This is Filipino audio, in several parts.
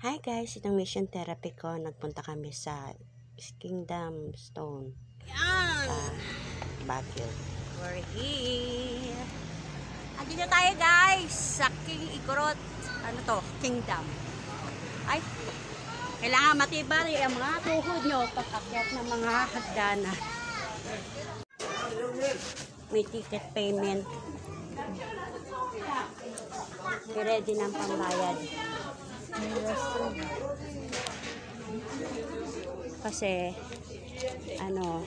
Hi guys, itong mission therapy ko. Nagpunta kami sa Kingdom Stone sa Baguio. We're here. Andito tayo guys sa King Igorot. Ano to? Kingdom. Ay, kailangan matibay ang mga tuhod nyo pag-akyat ng mga hagdanan. May ticket payment. Ready ng pambayad. Kasi ano,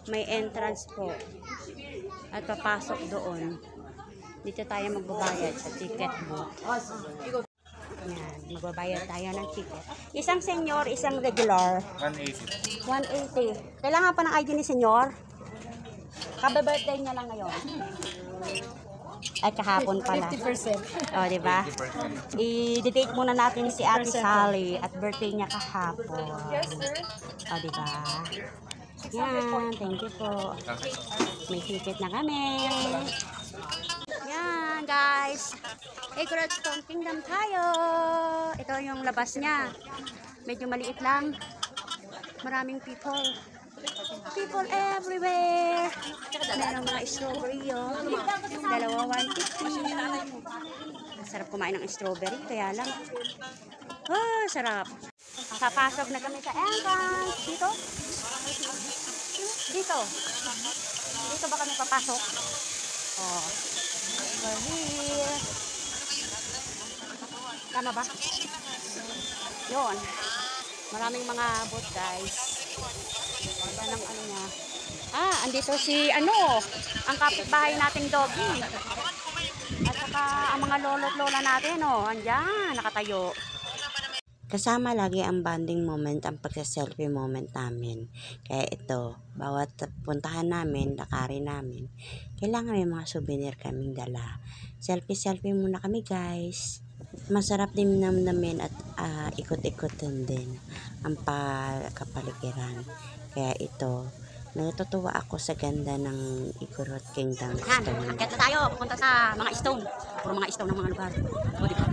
may entrance po at papasok doon. Dito tayo magbabayad sa ticket booth. Yan, magbabayad tayo ng ticket. Isang senior, isang regular. 180. 180. Kailangan pa ng ID ni senior. Kabe-birthday niya lang ngayon. Ay, kahapon pala. 50%. O, diba? I-date muna natin si Ate Sally at birthday niya kahapon. Yes, sir. O, diba? Yan, thank you po. May ticket na kami. Yan, guys. Igorot Stone Kingdom tayo. Ito yung labas niya. Medyo maliit lang. Maraming people. People everywhere. Meron mga strawberry, oh. Dalawa 150. Sarap kumain ng strawberry, kaya lang. Oh, sarap. Papasok na kami sa entrance. Dito? Dito. Dito ba kami papasok? Oh. We're here. Tama ba? Yun. Maraming mga booth, guys. Yan ang ano niya. Andito si ang kapitbahay nating doggy. At saka ang mga lolo't lola natin, andyan, nakatayo. Kasama lagi ang bonding moment, ang pagsa-selfie moment namin. Kaya ito, bawat puntahan namin, lakarin namin, kailangan may mga souvenir kaming dala. Selfie muna kami guys. Masarap din namin at ikot-ikotin din ang kapaligiran. Kaya ito, natutuwa ako sa ganda ng Igorot Kingdom Stone. Akit na tayo, pupunta sa mga stone. Puro mga stone ng mga lugar. O, diba?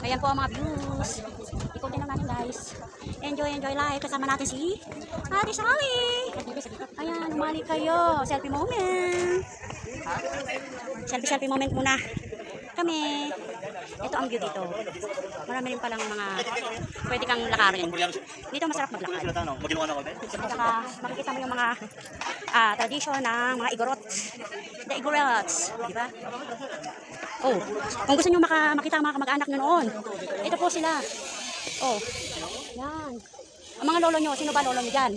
Ayan po ang mga views. Ikutin lang natin guys. Enjoy life. Kasama natin si Ate Sally. Ayan, umali kayo. Selfie moment. Selfie moment muna. Kami. Ito ang view dito. Marami rin palang mga pwede kang lakarin. Dito masarap maglakad. Saka makikita mo yung mga tradisyon ng mga Igorot. The Igorots. Diba? Oh, kung gusto nyo makita ang mga kamag-anak nyo noon, ito po sila. Oh, yan. Ang mga lolo nyo, sino ba lolo nyo dyan?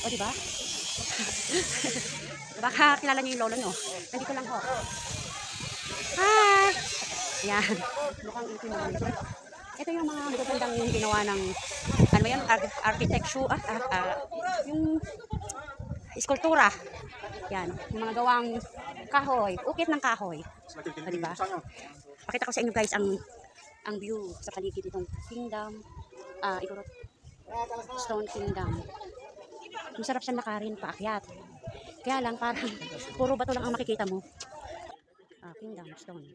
Oh, diba? Baka kilala nyo yung lolo nyo. Nandito lang ho. Hi! Yan. Mukhang ito naman. Ito yung mga magagandang ginawa ng, ano ba yan, architecture, yung eskultura. Yan, yung mga gawang kahoy, ukit ng kahoy. O, diba? Pakita ko sa inyo guys ang view sa paligid itong Kingdom, Igorot Stone Kingdom. Masarap siya lakarin, paakyat. Kaya lang parang puro bato lang ang makikita mo. Kingdom Stone.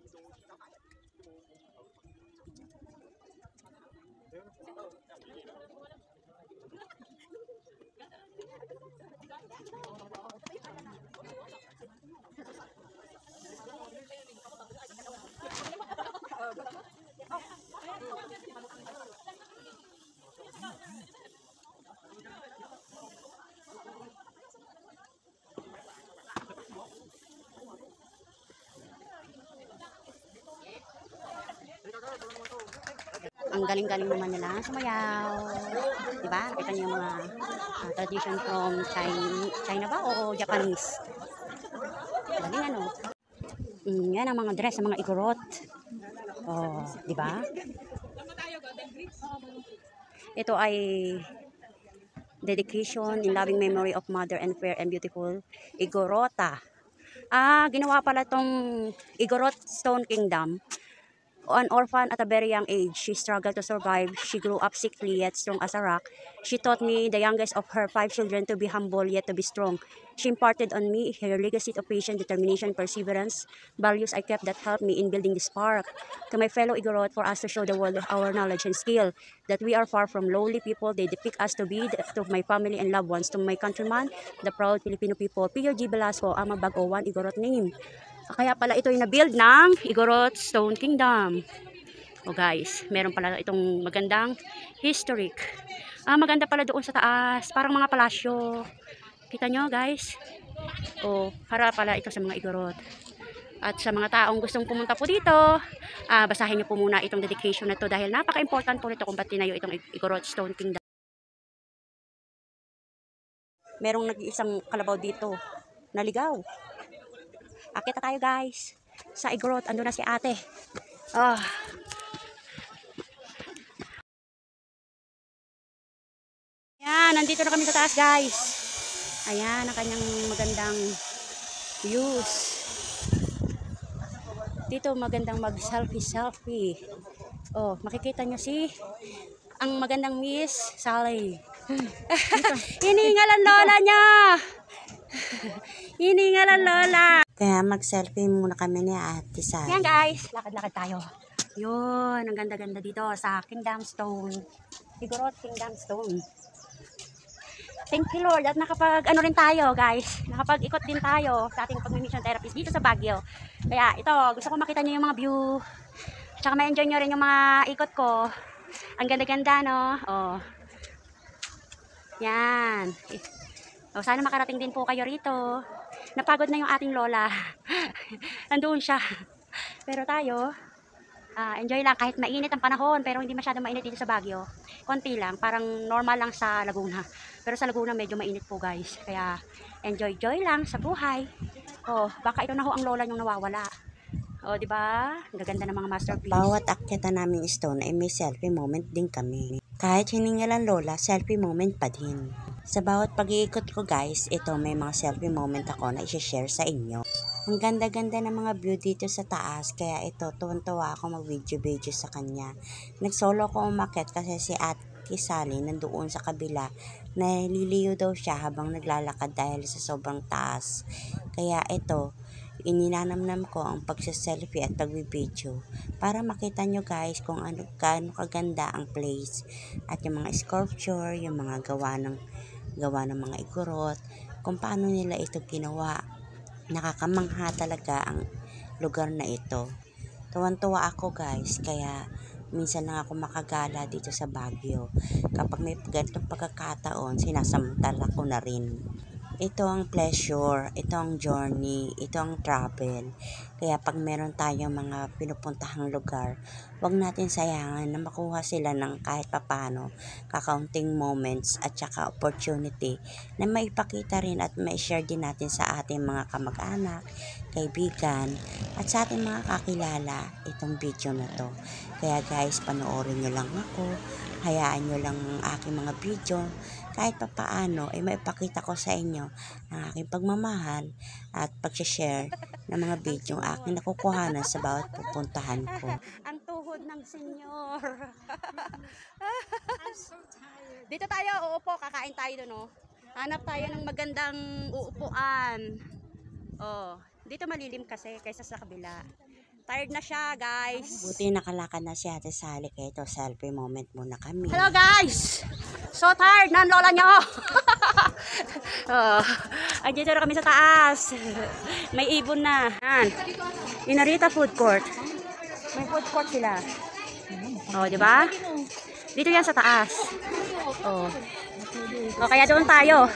Ang galing-galing naman nila sumayaw. Diba? Kita niyo yung mga tradition from China ba o Japanese? Galing ano? Yan ang mga dress ng mga Igorot. Oh, diba? Ito ay dedication in loving memory of mother and fair and beautiful Igorota. Ginawa pala tong Igorot Stone Kingdom an orphan at a very young age. She struggled to survive. She grew up sickly yet strong as a rock. She taught me, the youngest of her 5 children, to be humble yet to be strong. She imparted on me her legacy of patience, determination, perseverance, values I kept that helped me in building this park. To my fellow Igorot, for us to show the world our knowledge and skill, that we are far from lowly people. They depict us to be, to my family and loved ones, to my countrymen, the proud Filipino people. Pio G. Velasco, ang Mabagowan Igorot name. Kaya pala ito yung na-build ng Igorot Stone Kingdom. O guys, meron pala itong magandang historic. Maganda pala doon sa taas, parang mga palasyo. Kita nyo guys? O, para pala ito sa mga Igorot. At sa mga taong gustong pumunta po dito, basahin nyo po muna itong dedication na to dahil napaka-important po nito kung ba't tinayo itong Igorot Stone Kingdom. Merong nag-iisang kalabaw dito, naligaw. Akita tayo guys sa Igorot. Ando na si ate. Yan, nandito na kami sa taas guys. Ayan ang kanyang magandang views. Dito magandang mag selfie. Oh, makikita nyo ang magandang Miss Sally. Hiningalan lola niya. Hiningalan lola. Kaya mag-selfie muna kami ni Ate Sally. Yan guys, lakad-lakad tayo. Yun, ang ganda-ganda dito sa Kingdom Stone. Igorot Kingdom Stone. Thank you Lord at nakapag-ano rin tayo guys. Nakapag-ikot din tayo sa ating pag-mission therapist dito sa Baguio. Kaya ito, gusto ko makita nyo yung mga view. Tsaka ma-enjoy nyo rin yung mga ikot ko. Ang ganda-ganda no. Oh. Yan. Oh, sana makarating din po kayo rito. Napagod na yung ating lola. Nandoon siya. Pero tayo, enjoy lang kahit mainit ang panahon, pero hindi masyadong mainit dito sa Baguio. Konti lang, parang normal lang sa Laguna. Pero sa Laguna medyo mainit po guys. Kaya enjoy lang sa buhay. Oh, baka ito na ho ang lola nyong nawawala. Oh, di ba? Gaganda ng mga masterpiece. Bawat akyata naming stone ay may selfie moment din kami. Kahit hiningalan lola, selfie moment pa din. Sa bawat pag-iikot ko guys, ito may mga selfie moment ako na i-share sa inyo. Ang ganda-ganda ng mga view dito sa taas, kaya ito, tuwan-tuwa ako mag-video sa kanya. Nag-solo ko umakyat kasi si Ate Sally nandoon sa kabila, naliliyo daw siya habang naglalakad dahil sa sobrang taas. Kaya ito, ininanamnam ko ang pagsaselfie at pag-video para makita nyo guys kung gaano kaganda ang place at yung mga sculpture, yung mga gawa ng mga Igorot, kung paano nila ito ginawa. Nakakamangha talaga ang lugar na ito. Tuwan-tuwa ako guys, kaya minsan lang ako makagala dito sa Baguio. Kapag may ganitong pagkakataon, sinasamantala ko na rin. Ito ang pleasure, ito ang journey, ito ang travel. Kaya pag meron tayong mga pinupuntahang lugar, wag natin sayangan na makuha sila ng kahit papano, kakaunting moments at saka opportunity na maipakita rin at ma-share din natin sa ating mga kamag-anak, kaibigan, at sa ating mga kakilala itong video na to. Kaya guys, panoorin nyo lang ako, hayaan nyo lang ang aking mga video, kahit papaano ay maipakita ko sa inyo ang aking pagmamahal at pag-share ng mga video ang aking nakukuhanan sa bawat pupuntahan ko. Ang tuhod ng senyor. Dito tayo uupo, kakain tayo doon, no? Hanap tayo ng magandang uupuan. Oh, dito malilim kasi kaysa sa kabila. Tired na siya, guys. Buti nakalakad na si Ate Sally, kaya ito selfie moment muna kami. Hello, guys. So tired na ang lola nyo. Oh, andito na kami sa taas. May ibon na. Inarita Food Court. May food court sila. Oh, di ba? Dito yan sa taas. Oh. Oh, kaya doon tayo.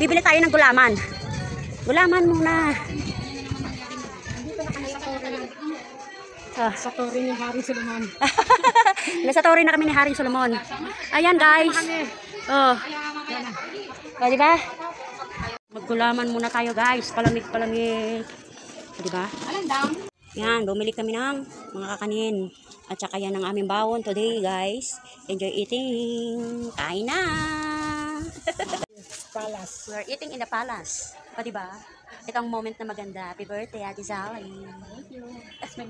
Bibili tayo ng gulaman. Gulaman muna. Sa Torre ni Haring Solomon. Nasa Torre na kami ni Haring Solomon. Ayan guys. Oh. Oh, di ba? Maggulaman muna tayo guys. Palamig. Di ba? Yan, bumili kami ng mga kakanin. At saka yan ang aming bawon today guys. Enjoy eating. Kain na. Palace. We're eating in the palace. O, di ba? Itong moment na maganda. Happy birthday, Ate Sally. Thank you. It's my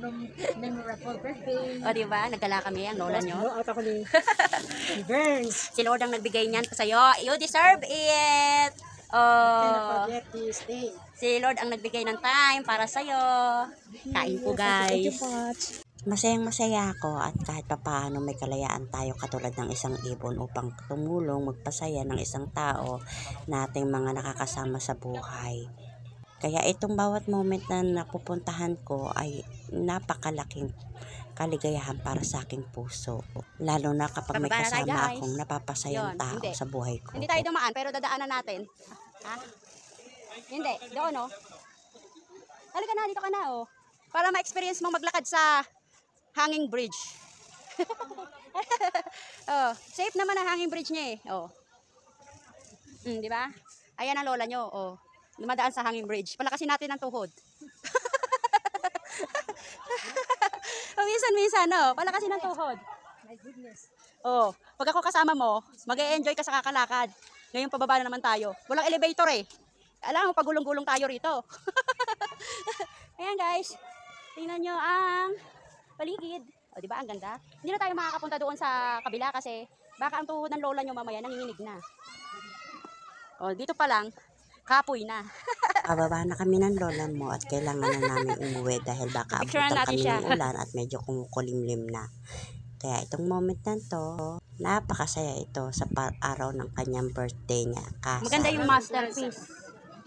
memorable birthday. O, diba? Nagdala kami ang lola nyo. Out ako ni Burns. Si Lord ang nagbigay niyan pa sa'yo. You deserve it! Oh, Forget this day. si Lord ang nagbigay ng time para sa'yo. Kain po, Thank you guys. much. Masayang masaya ako at kahit papaano may kalayaan tayo katulad ng isang ibon upang tumulong magpasaya ng isang tao nating mga nakakasama sa buhay. Kaya itong bawat moment na napupuntahan ko ay napakalaking kaligayahan para sa aking puso. Lalo na kapag may Bababa na tayo, kasama guys. akong napapasayang Yun, tao hindi. sa buhay ko. Hindi tayo dumaan, pero dadaanan natin. Ha? Hindi, doon, oh. Halika na, dito ka na, oh. Para ma-experience mong maglakad sa hanging bridge. Oh, safe naman ang hanging bridge niya, eh. Oh. Di ba? Ayan ang lola nyo, oh. Dumadaan sa hanging bridge. Palakasin natin ang tuhod. Oh, minsan, oh. Palakasin ang tuhod. My goodness. Oh, pag ako kasama mo, mag-e-enjoy ka sa kakalakad. Ngayon pababa na naman tayo. Walang elevator eh. Alam mo, pagulong-gulong tayo rito. Ayan guys, tingnan nyo ang paligid. O, di ba? Ang ganda. Hindi na tayo makakapunta doon sa kabila kasi baka ang tuhod ng lola nyo mamaya nanginginig na. O, dito pa lang, kapoy na. Pababa na kami ng lola mo at kailangan na namin umuwi dahil baka Picturean abutan natin kami siya. ng ulan at medyo kumukulimlim na. Kaya itong moment na to, napakasaya ito sa araw ng kanyang birthday niya. Maganda yung masterpiece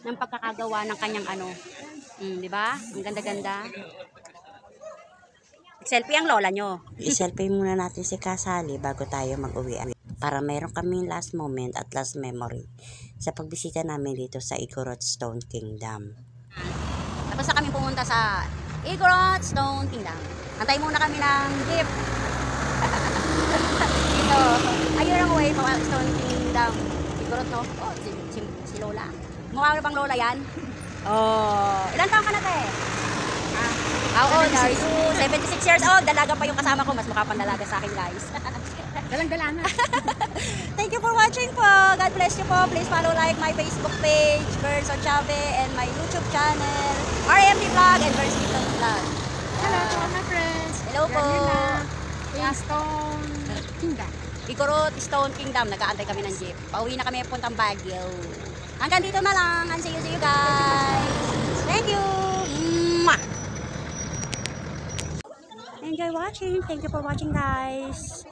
ng pagkakagawa ng kanyang ano. Di ba? Ang ganda-ganda. Selfie ang lola nyo. I-selfie muna natin si Kasali bago tayo mag-uwi. Para mayroon kaming last moment at last memory sa pagbisita namin dito sa Igorot Stone Kingdom. Tapos na kami pumunta sa Igorot Stone Kingdom. Antay muna kami ng jeep. Dito. Ayun ang way pa Stone Kingdom. Igorot, no? Oh, si Lola. Mukha bang Lola yan? Oh, ilan taong ka na, te? How old are you? 76 years old. Dalaga pa yung kasama ko. Mas mukha pang dalaga sa akin, guys. Dalang-dala na. Thank you for watching po. God bless you po. Please follow like my Facebook page, Burns Ochave, and my YouTube channel, RMD Vlog and Burns Keaton Vlog. Hello to all my friends. Hello po. Stone Kingdom. Igorot Stone Kingdom. Nag-aantay kami ng jeep. Pauwi na kami puntang Baguio. Hanggang dito na lang. And see you guys. Thank you. Mwah! Enjoy watching. Thank you for watching, guys.